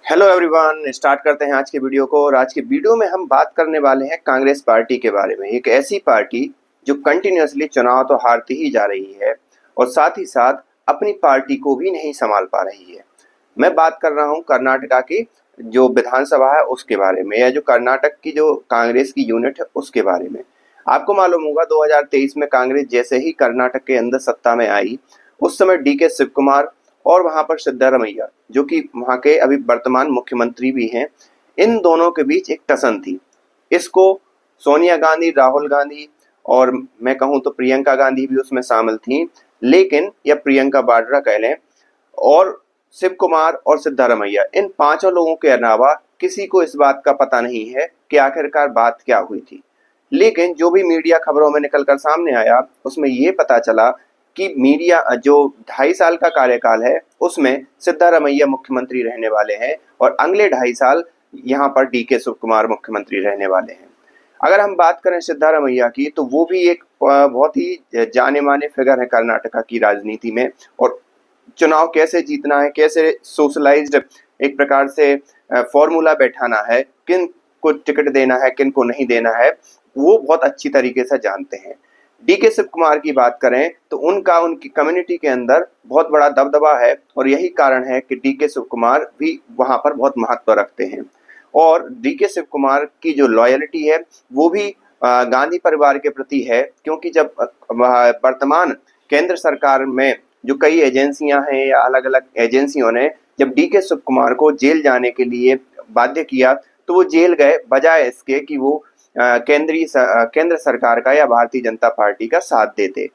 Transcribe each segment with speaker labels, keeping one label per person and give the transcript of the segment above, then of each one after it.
Speaker 1: Hello everyone, start करते हैं आज के वीडियो को। और आज के वीडियो में हम बात करने वाले हैं कांग्रेस पार्टी के बारे में। एक ऐसी पार्टी जो कंटिन्यूअसली चुनाव तो हारती ही जा रही है और साथ ही साथ अपनी पार्टी को भी नहीं संभाल पा रही है। मैं बात कर रहा हूं कर्नाटका की जो विधानसभा है उसके बारे में, या जो कर्नाटक की जो कांग्रेस की यूनिट है उसके बारे में। आपको मालूम होगा 2023 में कांग्रेस जैसे ही कर्नाटक के अंदर सत्ता में आई, उस समय डीके शिव कुमार और वहां पर सिद्धारमैया जो कि वहां के अभी वर्तमान मुख्यमंत्री भी हैं, इन दोनों के बीच एक टसन थी। इसको सोनिया गांधी, राहुल गांधी और मैं कहूं तो प्रियंका गांधी भी उसमें शामिल थी, लेकिन या प्रियंका वाड्रा कह लें, और शिव कुमार और सिद्धारमैया, इन पांचों लोगों के अलावा किसी को इस बात का पता नहीं है कि आखिरकार बात क्या हुई थी। लेकिन जो भी मीडिया खबरों में निकलकर सामने आया उसमें ये पता चला कि मीडिया जो 2.5 साल का कार्यकाल है उसमें सिद्धारमैया मुख्यमंत्री रहने वाले हैं और अगले 2.5 साल यहाँ पर डीके शिव कुमार मुख्यमंत्री रहने वाले हैं। अगर हम बात करें सिद्धारमैया की तो वो भी एक बहुत ही जाने माने फिगर है कर्नाटका की राजनीति में, और चुनाव कैसे जीतना है, कैसे सोशलाइज्ड एक प्रकार से फॉर्मूला बैठाना है, किन को टिकट देना है, किन को नहीं देना है, वो बहुत अच्छी तरीके से जानते हैं। डीके शिव कुमार की बात करें तो उनकी कम्युनिटी के अंदर बहुत बड़ा दबदबा है और यही कारण है कि डीके शिव कुमार भी वहां पर बहुत महत्व रखते हैं। और डीके शिव कुमार की जो लॉयल्टी है वो भी गांधी परिवार के प्रति है, क्योंकि जब वर्तमान केंद्र सरकार में जो कई एजेंसियां हैं या अलग अलग एजेंसियों ने जब डीके शिव कुमार को जेल जाने के लिए बाध्य किया तो वो जेल गए, बजाय इसके कि वो केंद्र सरकार का या भारतीय जनता पार्टी का साथ देते।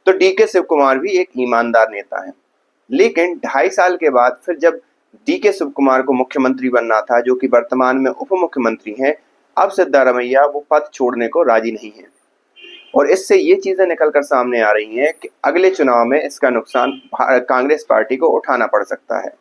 Speaker 1: तो डीके शिव कुमार भी एक ईमानदार नेता है। लेकिन 2.5 साल के बाद फिर जब डीके शिव कुमार को मुख्यमंत्री बनना था, जो कि वर्तमान में उप मुख्यमंत्री हैं, अब सिद्धारमैया वो पद छोड़ने को राजी नहीं है। और इससे ये चीजें निकलकर सामने आ रही हैं कि अगले चुनाव में इसका नुकसान कांग्रेस पार्टी को उठाना पड़ सकता है।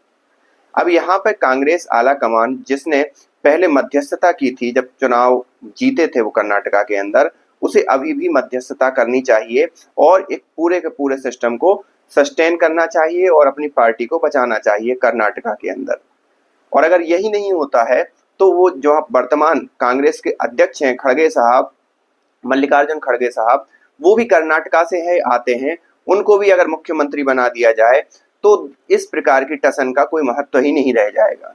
Speaker 1: अब यहाँ पर कांग्रेस आला कमान, जिसने पहले मध्यस्थता की थी जब चुनाव जीते थे वो कर्नाटका के अंदर, उसे अभी भी मध्यस्थता करनी चाहिए और एक पूरे के पूरे सिस्टम को सस्टेन करना चाहिए और अपनी पार्टी को बचाना चाहिए कर्नाटका के अंदर। और अगर यही नहीं होता है तो वो जो वर्तमान कांग्रेस के अध्यक्ष हैं खड़गे साहब, मल्लिकार्जुन खड़गे साहब, वो भी कर्नाटका से है आते हैं, उनको भी अगर मुख्यमंत्री बना दिया जाए तो इस प्रकार की टसन का कोई महत्व ही नहीं रह जाएगा।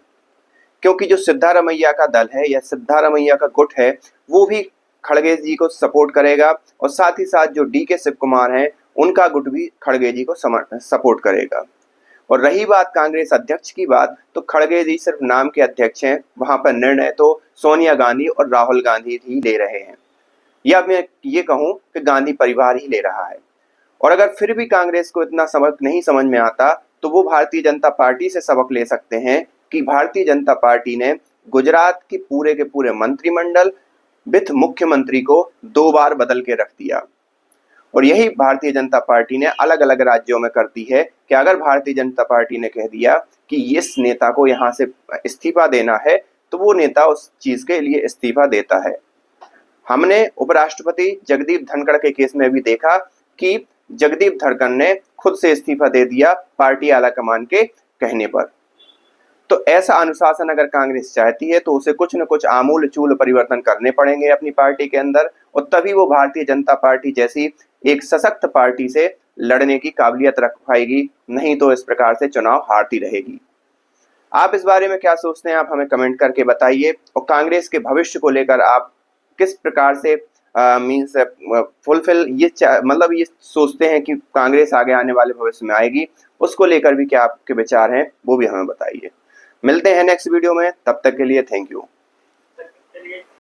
Speaker 1: क्योंकि जो सिद्धारमैया का दल है या सिद्धारमैया का गुट है वो भी खड़गे जी को सपोर्ट करेगा और साथ ही साथ जो डीके शिव कुमार हैं उनका गुट भी खड़गे जी को सपोर्ट करेगा। और रही बात कांग्रेस अध्यक्ष की बात, तो खड़गे जी सिर्फ नाम के अध्यक्ष हैं, वहां पर निर्णय तो सोनिया गांधी और राहुल गांधी ही ले रहे हैं, या मैं ये कहूं कि गांधी परिवार ही ले रहा है। और अगर फिर भी कांग्रेस को इतना सबक नहीं समझ में आता तो वो भारतीय जनता पार्टी से सबक ले सकते हैं कि भारतीय जनता पार्टी ने गुजरात के पूरे मंत्रिमंडल विथ मुख्यमंत्री को 2 बार बदल के रख दिया। और यही भारतीय जनता पार्टी ने अलग अलग राज्यों में कर दी है कि अगर भारतीय जनता पार्टी ने कह दिया कि इस नेता को यहाँ से इस्तीफा देना है तो वो नेता उस चीज के लिए इस्तीफा देता है। हमने उपराष्ट्रपति जगदीप धनखड़ के केस में भी देखा कि जगदीप धनखड़ ने खुद से इस्तीफा दे दिया पार्टी आलाकमान के कहने पर। तो ऐसा अनुशासन अगर कांग्रेस चाहती है तो उसे कुछ न कुछ आमूल चूल परिवर्तन करने पड़ेंगे अपनी पार्टी के अंदर, और तभी वो भारतीय जनता पार्टी जैसी एक सशक्त पार्टी से लड़ने की काबिलियत रख पाएगी, नहीं तो इस प्रकार से चुनाव हारती रहेगी। आप इस बारे में क्या सोचते हैं, आप हमें कमेंट करके बताइए। और कांग्रेस के भविष्य को लेकर आप किस प्रकार से मीन्स फुलफिल मतलब ये सोचते हैं कि कांग्रेस आगे आने वाले भविष्य में आएगी, उसको लेकर भी क्या आपके विचार हैं वो भी हमें बताइए। मिलते हैं नेक्स्ट वीडियो में, तब तक के लिए थैंक यू।